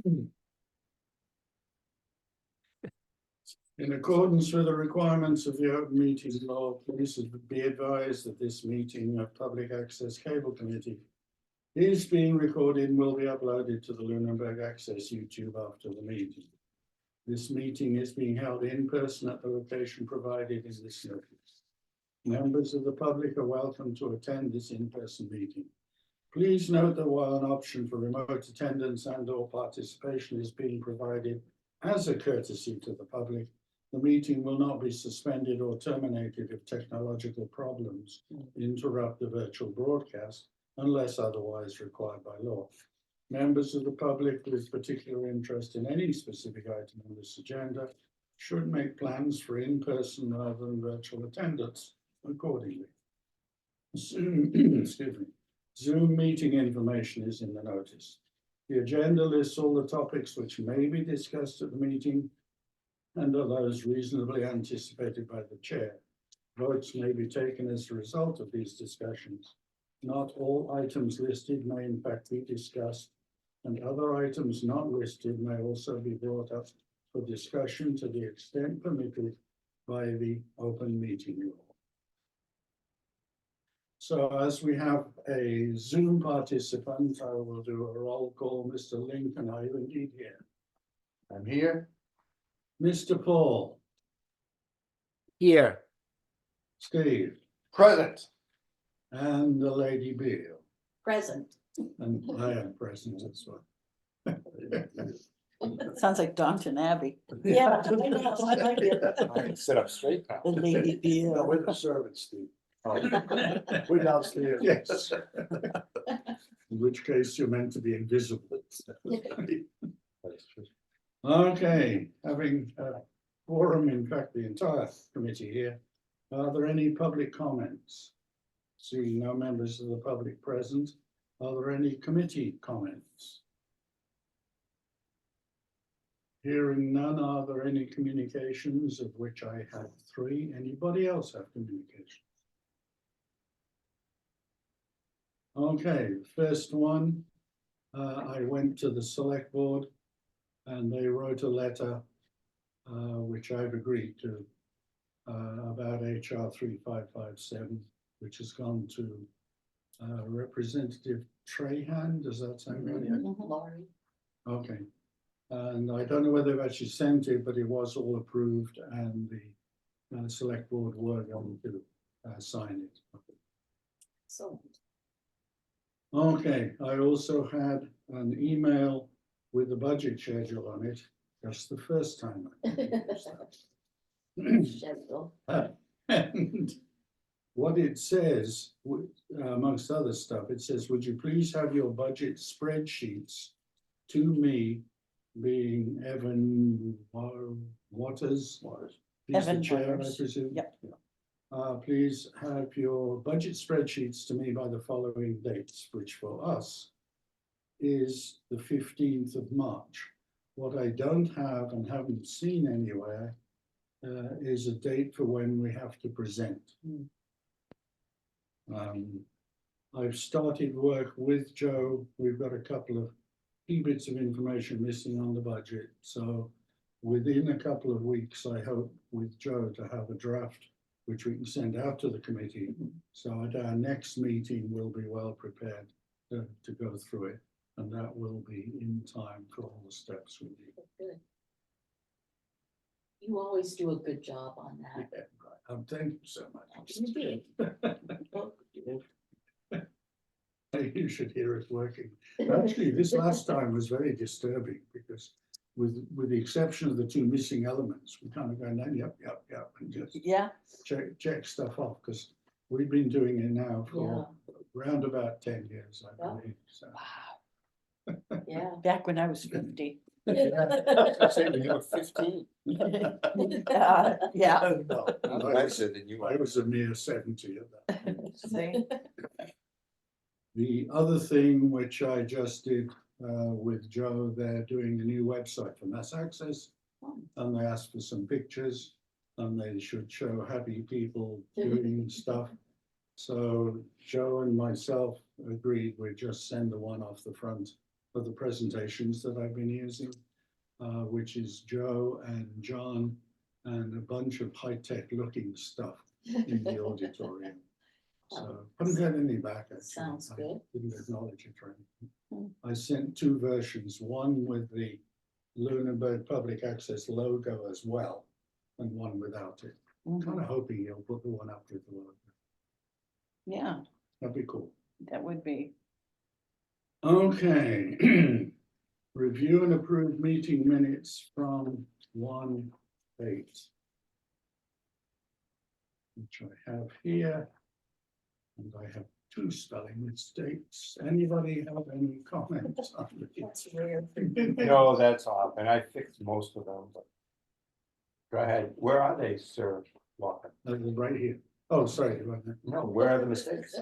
In accordance with the requirements of the open meetings law, please be advised that this meeting of Public Access Cable Committee is being recorded and will be uploaded to the Lunenburg Access YouTube after the meeting. This meeting is being held in person at the location provided in this notice. Members of the public are welcome to attend this in-person meeting. Please note that while an option for remote attendance and/or participation is being provided as a courtesy to the public, the meeting will not be suspended or terminated if technological problems interrupt the virtual broadcast unless otherwise required by law. Members of the public with particular interest in any specific item on this agenda should make plans for in-person rather than virtual attendance accordingly. Excuse me. Zoom meeting information is in the notice. The agenda lists all the topics which may be discussed at the meeting and are those reasonably anticipated by the chair. Votes may be taken as a result of these discussions. Not all items listed may in fact be discussed, and other items not listed may also be brought up for discussion to the extent permitted by the open meeting law. So as we have a Zoom participant, I will do a roll call. Mr. Lincoln, are you indeed here? I'm here. Mr. Paul, Here. Steve, Present. and the Lady Beale. Present. And I am present as well. Sounds like Downton Abbey. Yeah. I know, I like it. I can sit up straight now. The Lady No, Beale. we're the servants, Steve. We're downstairs. Yes. In which case you're meant to be invisible. Okay, having a quorum, in fact, the entire committee here, are there any public comments? Seeing no members of the public present, are there any committee comments? Hearing none, are there any communications, of which I have 3? Anybody else have communications? Okay, first one, I went to the select board and they wrote a letter, which I've agreed to, about HR 3557, which has gone to Representative Trahan. Does that sound right? Laurie. Okay. And I don't know whether they've actually sent it, but it was all approved and the select board were going to sign it. So. Okay, I also had an email with the budget schedule on it. That's the first time I used that. Schedule. And what it says, amongst other stuff, it says, would you please have your budget spreadsheets to me, being Evan Waters, he's the Evan chair, I Waters. presume? Yep. Please have your budget spreadsheets to me by the following dates, which for us is the 15th of March. What I don't have and haven't seen anywhere is a date for when we have to present. I've started work with Joe. We've got a couple of key bits of information missing on the budget. So within a couple of weeks, I hope with Joe to have a draft which we can send out to the committee. So at our next meeting, we'll be well prepared to go through it. And that will be in time for all the steps we need. Good. You always do a good job on that. Yeah, right. Thank you so much. You did. You should hear it working. Actually, this last time was very disturbing because with the exception of the 2 missing elements, we kind of go, yep, and just Yeah, check stuff off, because we've been doing it now for around about 10 years, I believe. So. wow. Yeah. Back when I was 50. I was saying when you were 15. Yeah. No, I'm nicer than you I are. was a mere 70 at that point. See? The other thing which I just did with Joe, they're doing a new website for Mass Access, and they asked for some pictures, and they should show happy people doing stuff. So Joe and myself agreed we'd just send the one off the front of the presentations that I've been using, which is Joe and John and a bunch of high-tech looking stuff in the auditorium. So haven't had any back actually. Sounds I good. didn't acknowledge it or anything. Hmm. I sent two versions, one with the Lunenburg Public Access logo as well, and one without it. Mhm. Kind of hoping you'll put the one up with the logo. Yeah, That'd be cool. that would be. Okay. Review and approve meeting minutes from 1/8. Which I have here. And I have two spelling mistakes. Anybody have any comments on That's rare. it? No, that's off, and I fixed most of them, but. Go ahead, where are they, sir? Walker? Right here. Oh, sorry. No, where are the mistakes?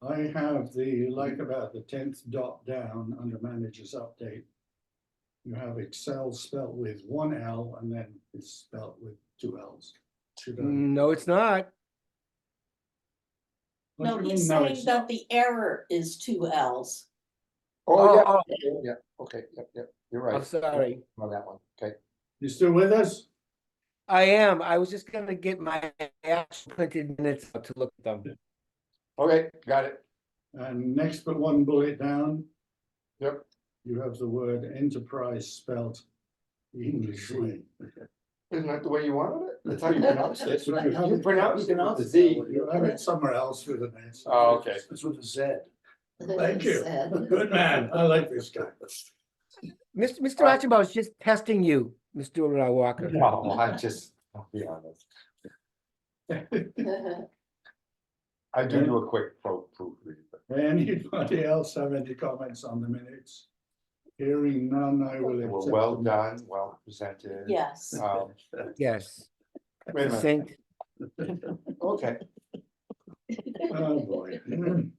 I have the, like about the 10th dot down under manager's update. You have Excel spelled with one L and then it's spelled with two L's. Should I- No, it's not. What do No, you he's mean, no, saying it's that not? the error is two L's. Oh, yeah, Oh, yeah, okay, yep, you're I'm right. sorry. On that one, okay. You still with us? I am. I was just gonna get my actual printed minutes out to look at them. Okay, got it. And next but one bullet down, Yep. you have the word enterprise spelled the English way. Isn't that the way you wanted it? That's how you pronounced it. You have You it- pronounced it with the Z. You have it somewhere else with an S. Oh, okay. It's with a Z. Thank you. Said. Good man. I like this guy. Mr. Archibald is just testing you, Mr. Walker. No, I'll be honest. I do a quick proofread, but Anybody else have any comments on the minutes? Hearing none, I will they were accept. well them. done, well presented. Yes. Yes. Wait a minute, Succinct. okay. Oh, boy.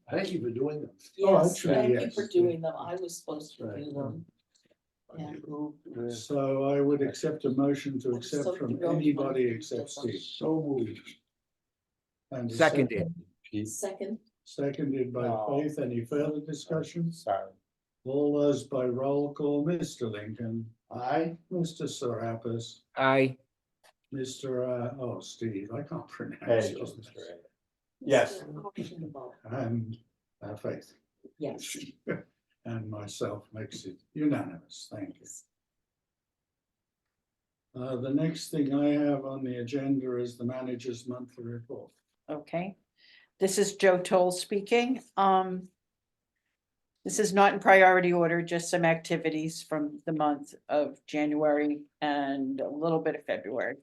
Thank you for doing them. Oh, Yes, actually, thank you yes. for doing them. I was supposed to Right. do them. Yeah. So I would accept a motion to I'm so accept from thrilled when anybody you except did them. Steve. So moved. And a Seconded. Second, Seconded by Oh. Faith. Any further discussions? Sorry. All those by roll call, Mr. Lincoln. Aye. Mr. Serapis, I, Mr. Oh, Steve, I can't pronounce Hey, it. just Mr. A. Yes. Mr. Archibald. And Faith. Yes. And myself makes it unanimous. Thank you. The next thing I have on the agenda is the manager's monthly report. Okay, this is Joe Toll speaking. This is not in priority order, just some activities from the month of January and a little bit of February.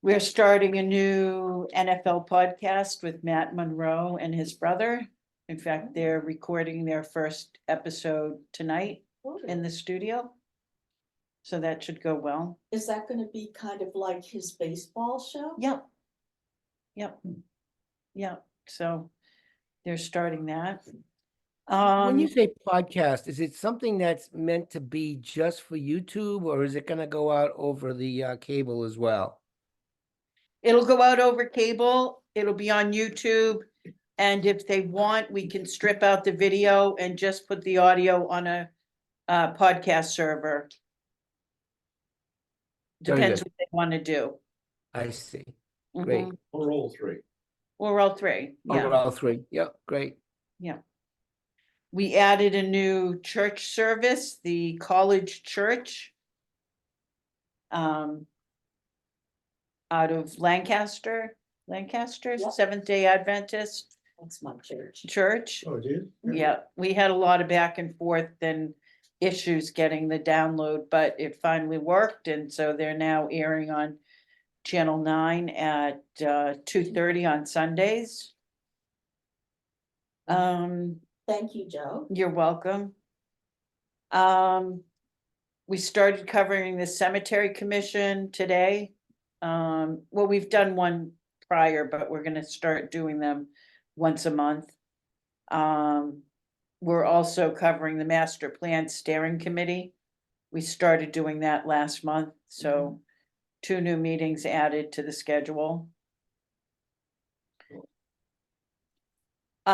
We're starting a new NFL podcast with Matt Monroe and his brother. In fact, they're recording their first episode tonight in the studio. So that should go well. Is that gonna be kind of like his baseball show? Yep. Yep. Yep, so they're starting that. when you say podcast, is it something that's meant to be just for YouTube, or is it gonna go out over the cable as well? It'll go out over cable, it'll be on YouTube. And if they want, we can strip out the video and just put the audio on a podcast server. Very Depends good. what they want to do. I see. Great. Mhm. Or all three. Or all three, yeah. Over all three. Yep, great. We added a new church service, the college church. Out of Lancaster, Yep. Seventh-day Adventist That's my church. Church. Oh, it did? Yeah, we had a lot of back and forth and issues getting the download, but it finally worked, and so they're now airing on Channel 9 at 2:30 on Sundays. Thank you, Joe. You're welcome. We started covering the cemetery commission today. Well, we've done one prior, but we're gonna start doing them once a month. We're also covering the master plan steering committee. We started doing that last month, so 2 new meetings added to the schedule.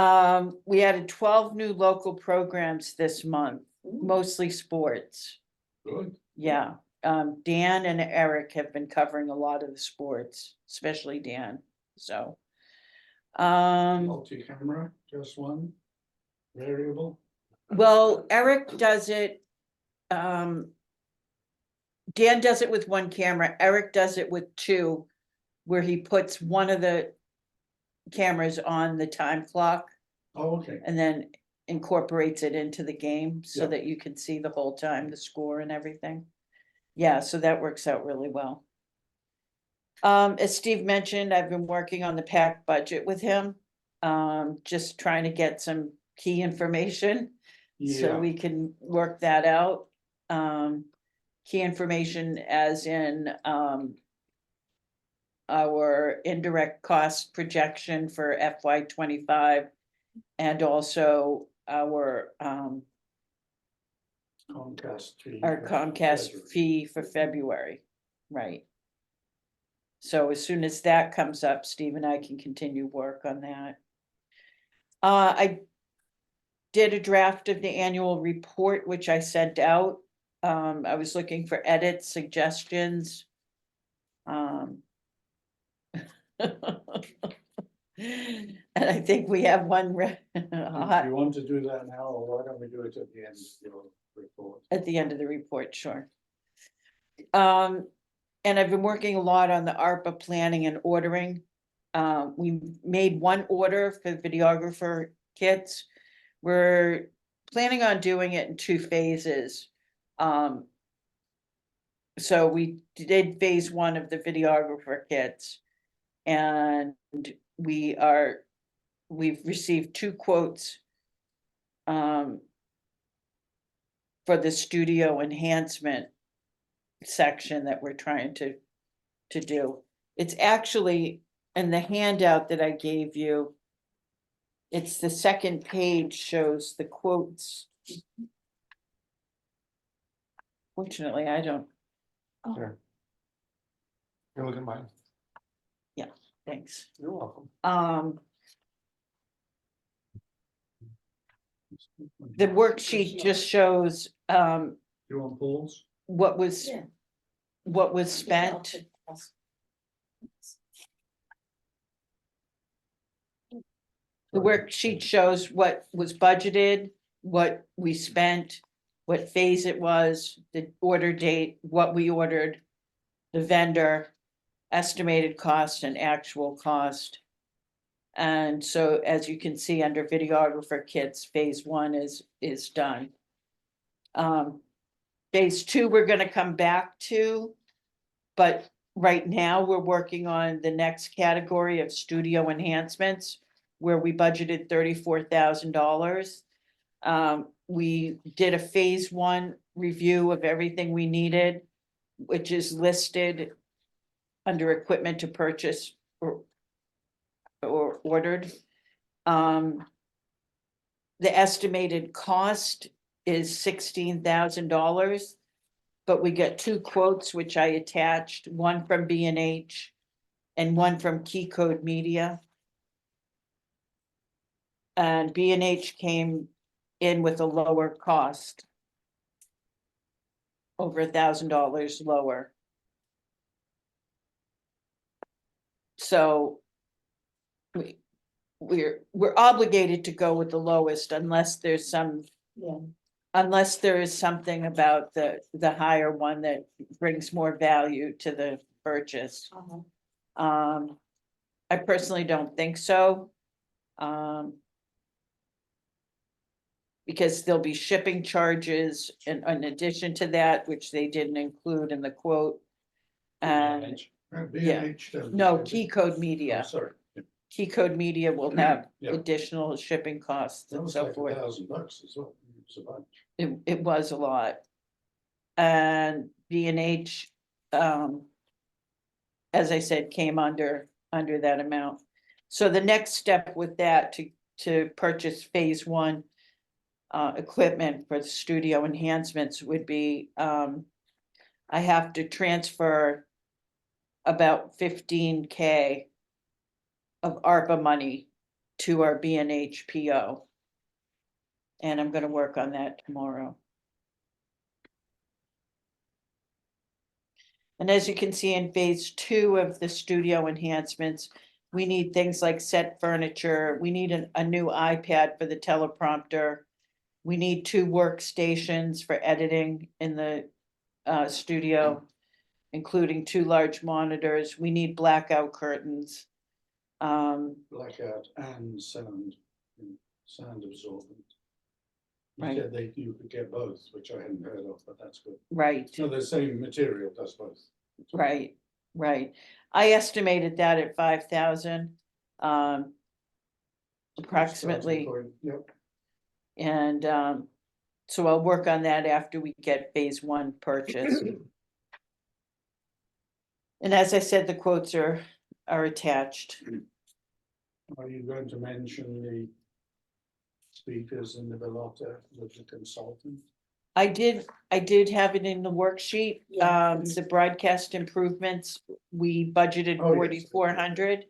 We added 12 new local programs this month, Ooh, mostly sports. Good. Yeah, Dan and Eric have been covering a lot of the sports, especially Dan, so. Multi-camera, just one variable. Well, Eric does it. Dan does it with one camera, Eric does it with two, where he puts one of the cameras on the time clock Oh, okay. and then incorporates it into the game so Yeah. that you can see the whole time, the score and everything. Yeah, so that works out really well. As Steve mentioned, I've been working on the Pacc budget with him. Just trying to get some key information so Yeah, we can work that out. Key information as in, our indirect cost projection for FY 25 and also our Comcast fee. our for Comcast February. fee for February, right? So as soon as that comes up, Steve and I can continue work on that. I did a draft of the annual report, which I sent out. I was looking for edits, suggestions. And I think we have one Do you want to do that now, or why don't we do it at the end of your report? at the end of the report, sure. And I've been working a lot on the ARPA planning and ordering. We made one order for videographer kits. We're planning on doing it in 2 phases. So we did phase 1 of the videographer kits. And we've received 2 quotes. For the studio enhancement section that we're trying to do. It's actually in the handout that I gave you. It's the second page shows the quotes. Fortunately, I don't, Sure. You look at mine. thanks. You're welcome. The worksheet just shows You want Paul's? what was Yeah. spent. The worksheet shows what was budgeted, what we spent, what phase it was, the order date, what we ordered, the vendor, estimated cost and actual cost. And so as you can see under videographer kits, phase 1 is done. Phase 2, we're gonna come back to, but right now we're working on the next category of studio enhancements, where we budgeted $34,000. We did a phase 1 review of everything we needed, which is listed under equipment to purchase or ordered. The estimated cost is $16,000, but we got 2 quotes, which I attached, one from B&H and one from Key Code Media. And B&H came in with a lower cost, over $1,000 lower. So we're obligated to go with the lowest unless there's some, Yeah. unless there is something about the higher one that brings more value to the purchase. I personally don't think so. Because there'll be shipping charges in addition to that, which they didn't include in the quote. And B&H. no, Key Code Oh, Media, sorry. Key Code Media will have Yeah. additional shipping costs That and was so like forth. $1,000 as well. It was a bunch. It was a lot. And B&H, as I said, came under that amount. So the next step with that to purchase phase 1 equipment for the studio enhancements would be, I have to transfer about 15K of ARPA money to our B&H PO. And I'm gonna work on that tomorrow. And as you can see in phase 2 of the studio enhancements, we need things like set furniture, we need a new iPad for the teleprompter. We need 2 workstations for editing in the studio, including 2 large monitors. We need blackout curtains. Blackout and sound absorbent. You Right. said you could get both, which I hadn't heard of, but that's good. Right, So the same material does both. right, right. I estimated that at 5,000. Approximately. Starting point, yep. And so I'll work on that after we get phase 1 purchased. And as I said, the quotes are attached. Are you going to mention the speakers in the Bellotta with the consultant? I did have it in the worksheet, Yeah. the broadcast improvements, we budgeted Oh, yes. 4,400.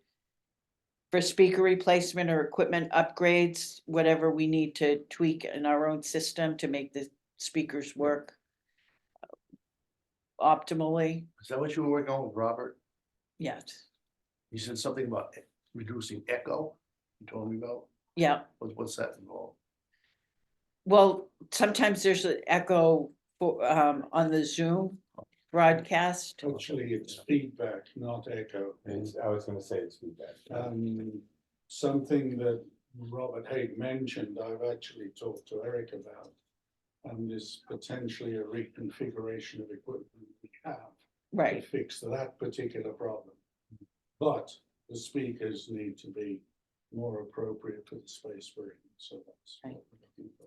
For speaker replacement or equipment upgrades, whatever we need to tweak in our own system to make the speakers work optimally, Is that what you were working on with Robert? yes, You said something about reducing echo, you told me about, yeah. what's that involved? Well, sometimes there's an echo for, on the Zoom broadcast. Actually, it's feedback, not echo. I was gonna say it's feedback. Something that Robert Haig mentioned, I've actually talked to Eric about. Is potentially a reconfiguration of equipment we have to Right, fix that particular problem. But the speakers need to be more appropriate for the space we're in, so that's. what we're looking for.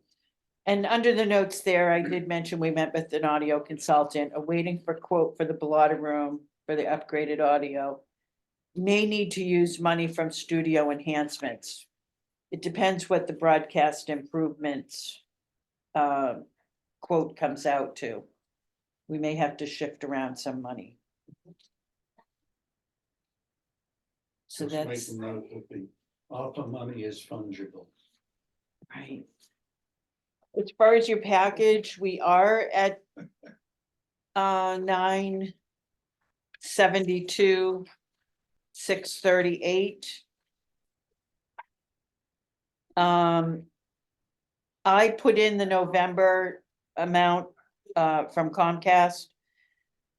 and under the notes there, I did mention we met with an audio consultant, awaiting for quote for the blotter room for the upgraded audio. May need to use money from studio enhancements. It depends what the broadcast improvements quote comes out to. We may have to shift around some money. So Just make that's a note that the ARPA money is fungible. right. As far as your package, we are at 972, 638. I put in the November amount from Comcast.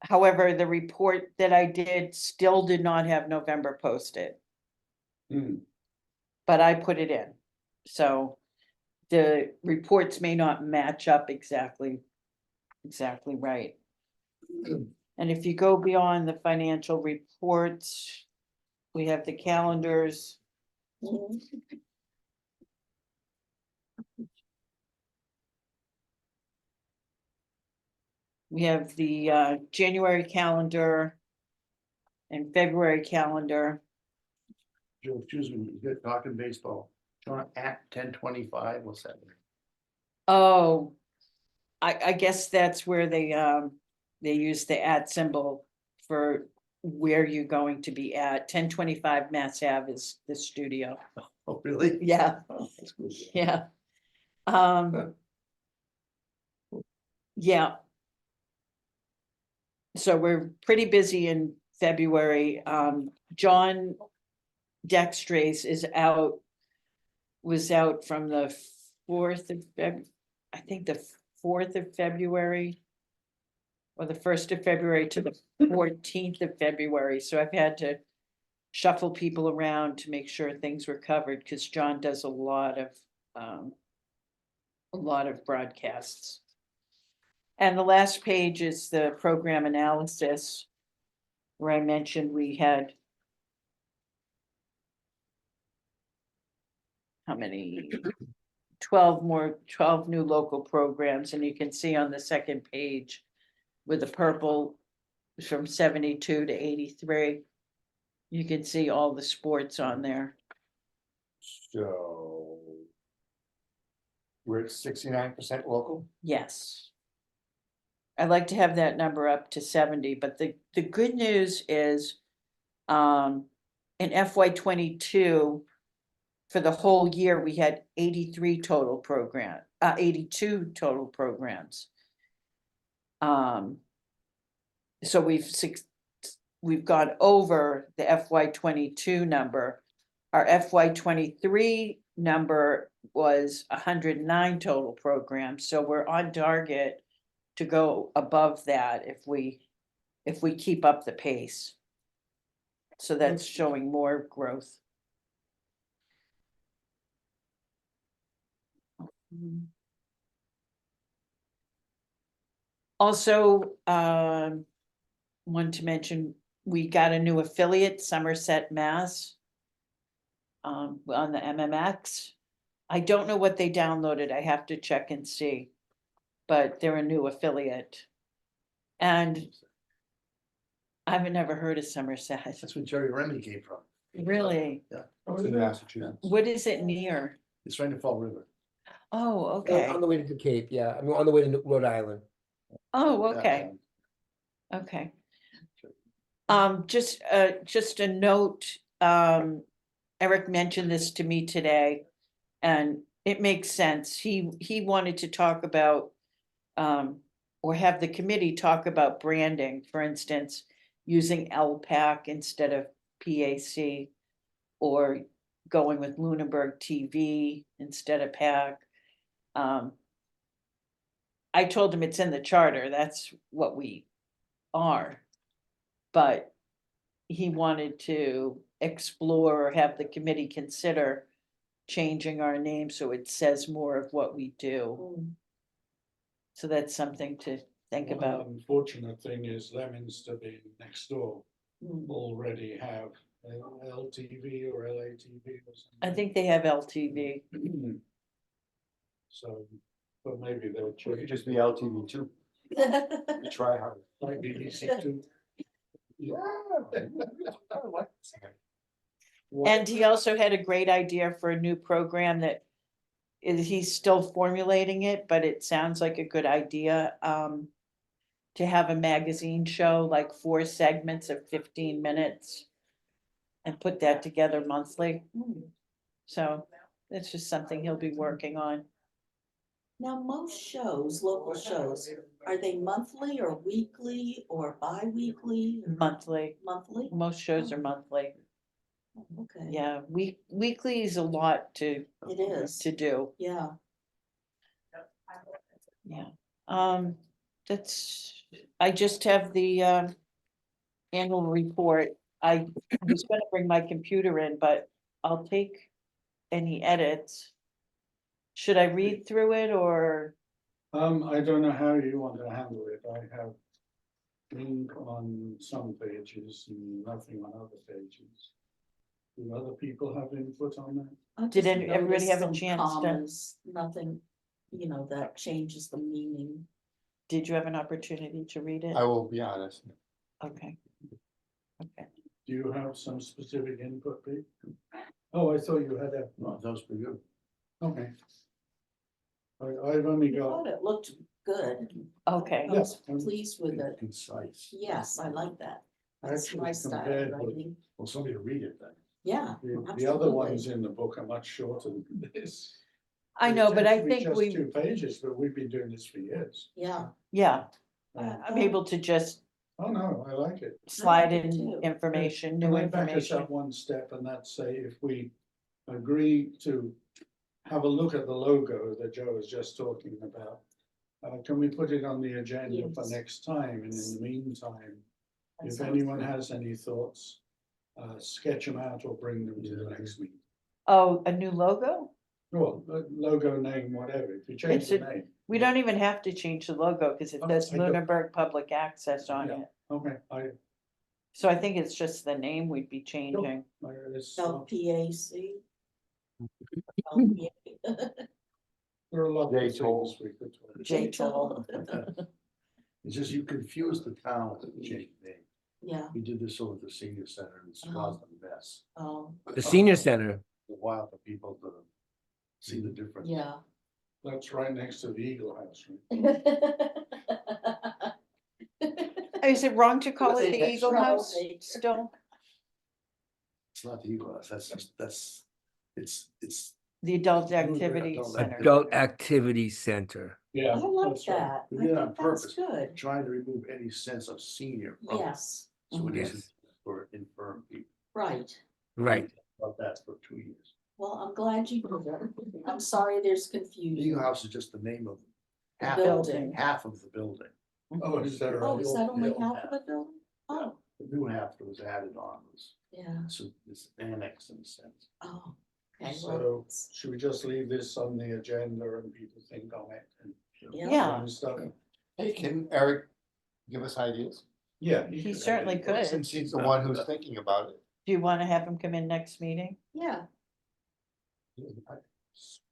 However, the report that I did still did not have November posted, but I put it in. So the reports may not match up exactly right. And if you go beyond the financial reports, we have the calendars. Mhm. We have the January calendar and February calendar. Joe, excuse me, you're talking baseball, John, at 10:25, what's that? Oh, I guess that's where they use the @ symbol for where you're going to be at. 1025 Mass Ave is the studio. Oh, really? Yeah, That's good. yeah. Yeah. So we're pretty busy in February. John Dextrace was out from the 4th of I think the 4th of February. Or the 1st of February to the 14th of February, so I've had to shuffle people around to make sure things were covered, because John does a lot of broadcasts. And the last page is the program analysis, where I mentioned we had how many? 12 new local programs, and you can see on the second page with the purple from 72 to 83. You can see all the sports on there. So. We're at 69% local? Yes. I'd like to have that number up to 70, but the good news is, in FY 22, for the whole year, we had 83 total 82 total programs. So we've gone over the FY 22 number. Our FY 23 number was 109 total programs, so we're on target to go above that if we keep up the pace. So that's showing more growth. Also, want to mention, we got a new affiliate, Somerset, Mass. On the MMX. I don't know what they downloaded. I have to check and see. But they're a new affiliate. And I've never heard of Somerset. That's where Jerry Remy came from. Really? It's in Massachusetts. What is it near? It's right in Fall River. Oh, okay. On the way to the Cape, yeah, I mean, on the way to Rhode Island. Oh, okay, okay. Just a note, Eric mentioned this to me today, and it makes sense. He wanted to talk about, or have the committee talk about branding, for instance, using Pacc instead of PAC, or going with Lunenburg TV instead of Pacc. I told him it's in the charter, that's what we are. But he wanted to explore or have the committee consider changing our name so it says more of what we do. Mm. So that's something to think One about. unfortunate thing is Leominster being next door Mm. already have LTV or LATV or something. I think they have LTV. So, but maybe they'll It could change. just be LTV too. You try hard. Might be easy to. And he also had a great idea for a new program that he's still formulating it, but it sounds like a good idea. To have a magazine show, like 4 segments of 15 minutes. And put that together monthly. Mm. So it's just something he'll be working on. Now, most shows, local shows, are they monthly or weekly or bi-weekly? or Monthly, Monthly? most shows are monthly. Okay. Yeah, weekly is a lot to It is, do. yeah. Yeah, I just have the annual report. I was gonna bring my computer in, but I'll take any edits. Should I read through it or? I don't know how you want to handle it. I have ink on some pages and nothing on other pages. Do other people have input on that? I Did just everybody noticed have a some chance to- commas, Nothing, that changes the meaning. Did you have an opportunity to read it? I will be honest. Okay. Okay. Do you have some specific input, Pete? Oh, I thought you had that. No, those for you. Okay. I've only I got. thought it looked good. Okay. I was Yes. pleased with it. Concise. Yes, I like that. That's Actually my style compared of with- writing. Well, somebody to read it then. Yeah. The other ones absolutely. in the book are much shorter than this. I They know, but tend I to be think just we, 2 pages, but we've been doing this for years. Yeah. yeah, Um, I'm able to just Oh, no, I like it. slide it in too. information, Can new I back us information. up one step and that's say if we agree to have a look at the logo that Joe was just talking about. Can we put it on the agenda for Yes. next time? And in the meantime, That if sounds anyone good. has any thoughts, sketch them out or bring them to the next meeting. Oh, a new logo? Well, logo, name, whatever, if you change It's the a- name. We don't even have to change the logo because it Oh, says I don't- Lunenburg Public Access on Yeah. it. Okay, So I think it's just the name we'd be changing. it's, LPAC. there are a lot of Jay things Toll. we could talk. J-Toll. It's just you confuse the town with the change name. Yeah, We did this over at the senior center and it's caused a mess. oh, The senior center. A while for people to see the difference. yeah. That's right next to the Eagle House, right? Is it wrong to call What's it the the Eagle extra? House still? It's not the Eagle House, that's It's, The Adult Adult Activity Activity. Center. Adult Activity Center. Yeah. I like that's right. that. We I did it on think that's purpose. good. trying to remove any sense of senior. from it. Yes, So it Yes. isn't for infirm people. right. Right. About that for 2 years. Well, I'm glad you did that. I'm sorry there's New confusion. house is just the name of The half, building. half of the building. Oh, is that Oh, right? is that only Building half of the building? Oh, The new half that was added on was, yeah. so it's annex in a sense. Oh, okay. So Well, should we just leave this on the agenda and people think on it and? Yeah. and stuff? Hey, can Eric give us ideas? Yeah. He certainly could. Since he's the one who's thinking about it. Do you want to have him come in next meeting? yeah,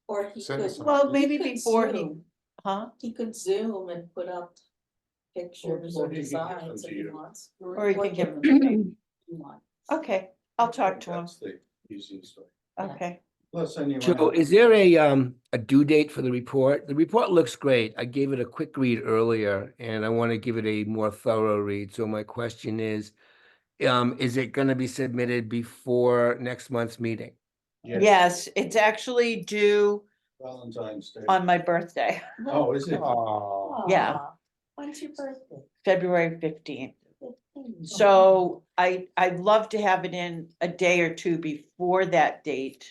or he Send could, us some Well, ideas. maybe could before he, Zoom. huh? He could Zoom and put up pictures Or or he can give them designs to if he you. wants. Or you can give him if to me. you want. Okay, I'll talk to him. That's the easiest way. Okay. Plus anyone. Joe, else- is there a due date for the report? The report looks great. I gave it a quick read earlier and I want to give it a more thorough read. So my question is it going to be submitted before next month's meeting? Yes, it's actually due Valentine's Day. on my birthday, Oh, is it? Oh, Yeah. Aw, when's your birthday? February 15th. 15. So I'd love to have it in a day or two before that date.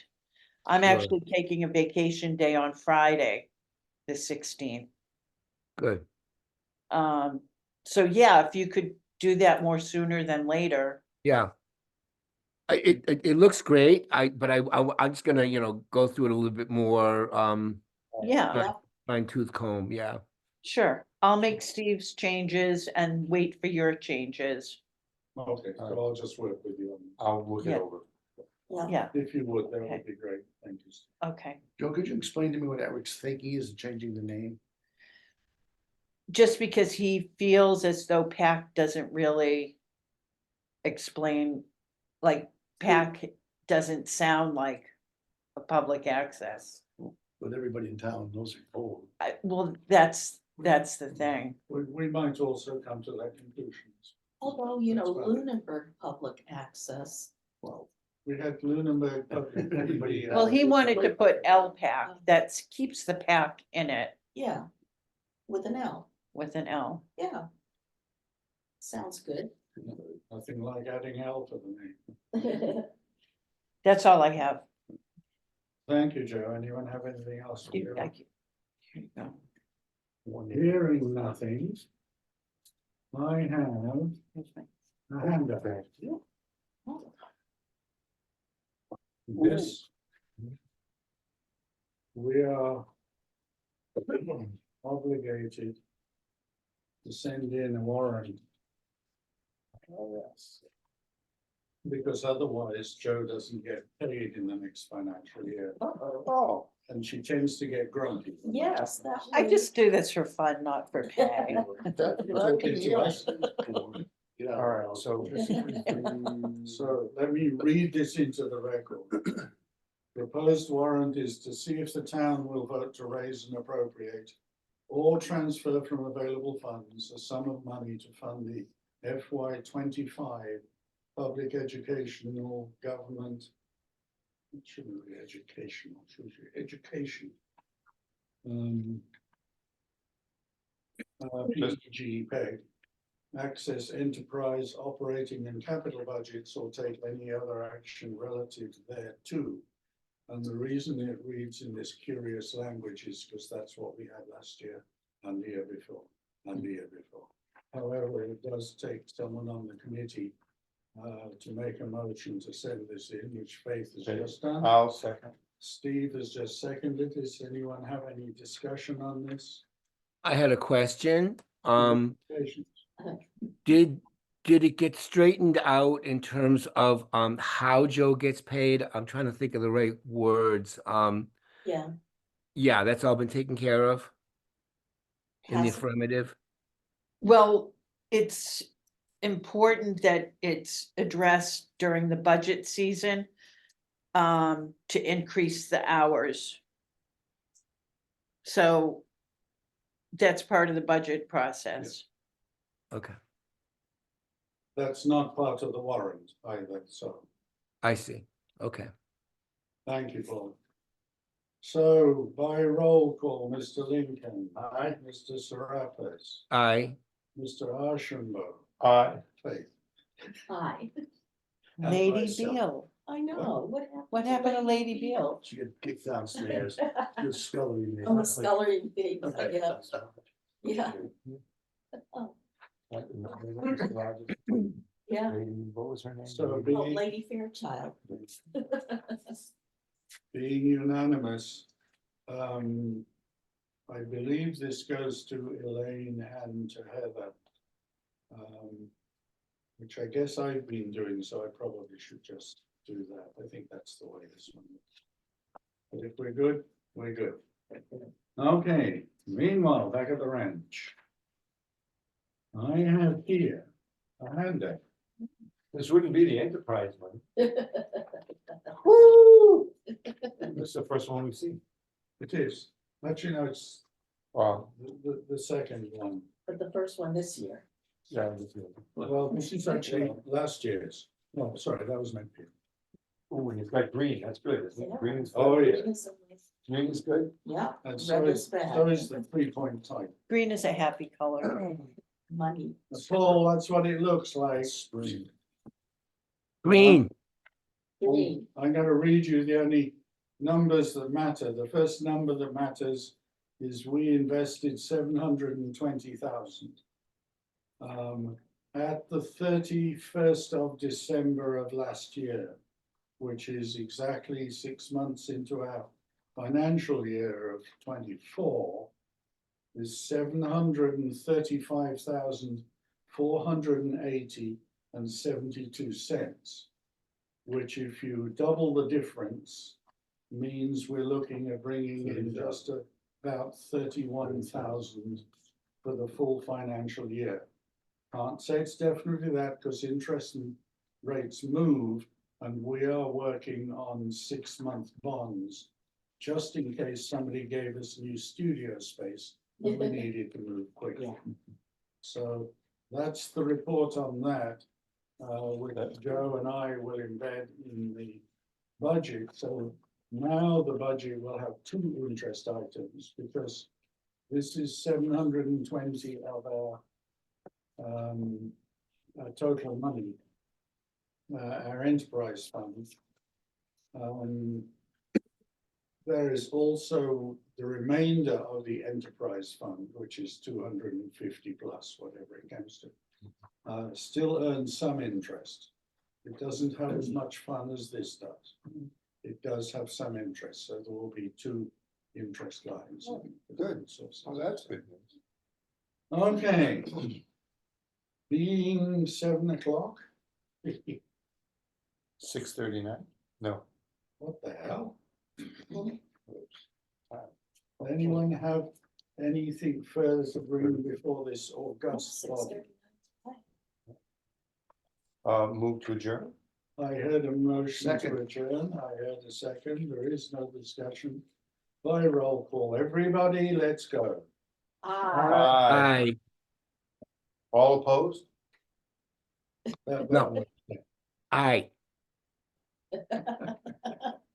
I'm Sure. actually taking a vacation day on Friday, the 16th. Good. So yeah, if you could do that more sooner than later. Yeah. It looks great. I'm just gonna, go through it a little bit more, Yeah, Yeah. fine tooth comb. Yeah. sure. I'll make Steve's changes and wait for your changes. Okay, so I'll just work with you on I'll look it Yeah. over. Yeah, it. If you would, that Okay. would be great. Thank you. okay. Joe, could you explain to me what Eric's thinking is of changing the name? Just because he feels as though Pacc doesn't really explain, like Pacc doesn't sound like a public access. But everybody in town knows it. Oh, Well, that's the thing. We might also come to that conclusion. Although, you know, That's fine. Lunenburg Public Access, well, We had Lunenburg. Public Everybody, Well, he wanted to put Oh. LPAC, that keeps the PAC in it yeah, with an L, with an L. yeah. Sounds good. Nothing like adding L to the name. That's all I have. Thank you, Joe. Anyone have anything else? Here you go. Hearing nothing. I have Here's my- a handout. This. We are obligated to send in a warrant. Because otherwise Joe doesn't get paid in the next financial year, Oh, and she tends to get grumpy. Yes, that. I way. just do this for fun, not for pay. Get out. all right, so. So let me read this into the record. Proposed warrant is to see if the town will vote to raise and appropriate or transfer from available funds a sum of money to fund the FY 25 public educational government. It shouldn't be educational, should it? Education. PG PEG, access enterprise operating and capital budgets or take any other action relative thereto. And the reason it reads in this curious language is because that's what we had last year and the year before and the year before. However, it does take someone on the committee to make a motion to send this in, which Faith has Okay. just done. I'll second. Steve has just seconded. Does anyone have any discussion on this? I had a question. Patience. Did it get straightened out in terms of how Joe gets paid? I'm trying to think of the right words. Yeah. Yeah, that's all been taken care of in the Has- affirmative. Well, it's important that it's addressed during the budget season to increase the hours. So that's part of the budget process. Okay, That's not part of the warrant either, so. I see. Okay. Thank you, Paul. So by roll call, Mr. Lincoln. Aye. Mr. Serapis. Aye. Mr. Ashenbo. Aye. Faith. Hi, And Lady myself. Beal. I know, What happened to Lady Beal? She got kicked downstairs. Good scullery. maid. I'm a scullery big, I Okay. guess, yeah, oh, yeah, What was her name? So oh, being, Lady Fairchild. being unanimous, I believe this goes to Elaine and to Heather. Which I guess I've been doing, so I probably should just do that. I think that's the way this one is. But if we're good, we're good. Okay, meanwhile, back at the ranch. I have here a handout. This wouldn't be the enterprise one. Woo! This is the first one we've seen. It is, actually, no, it's Well, the second one. But the first one this year, yeah. this is- Well, this is actually last year's. No, sorry, that was meant to be. Ooh, and it's got green, that's good, isn't it? Yeah. Green is Oh, good. yeah. Green is good. yeah, And so red is, is bad. so is the 3-point type. Green is a happy color. Money. Paul, that's what it looks like. Spring. Green. Green. I'm gonna read you the only numbers that matter. The first number that matters is we invested 720,000. At the 31st of December of last year, which is exactly 6 months into our financial year of 24, is 735,480.72, which if you double the difference, means we're looking at bringing in just about 31,000 for the full financial year. Can't say it's definitely that because interest and rates move, and we are working on 6-month bonds, just in case somebody gave us new studio space and we needed to move quickly. So that's the report on that, which Joe and I will embed in the budget. So now the budget will have 2 interest items because this is 720 of our total money, our enterprise fund. There is also the remainder of the enterprise fund, which is 250 plus, whatever it comes to. Still earns some interest. It doesn't have as much fun as this does. It does have some interest, so there will be 2 interest lines. Good. Oh, that's good news. Okay. Being 7 o'clock. 6:39? No. What the hell? Anyone have anything further to bring before this august body? 6:39. Move to adjourn? I heard a motion to Second. adjourn. I heard a second. There is no discussion. By roll call, everybody, let's go. Ah, Aye. All opposed? That- No. that- Aye.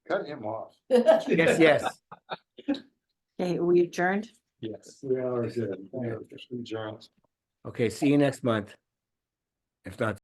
Cut him off. Yes, yes. Okay, we adjourned? Yes. We are adjourned. Adjourned. Okay, see you next month. If not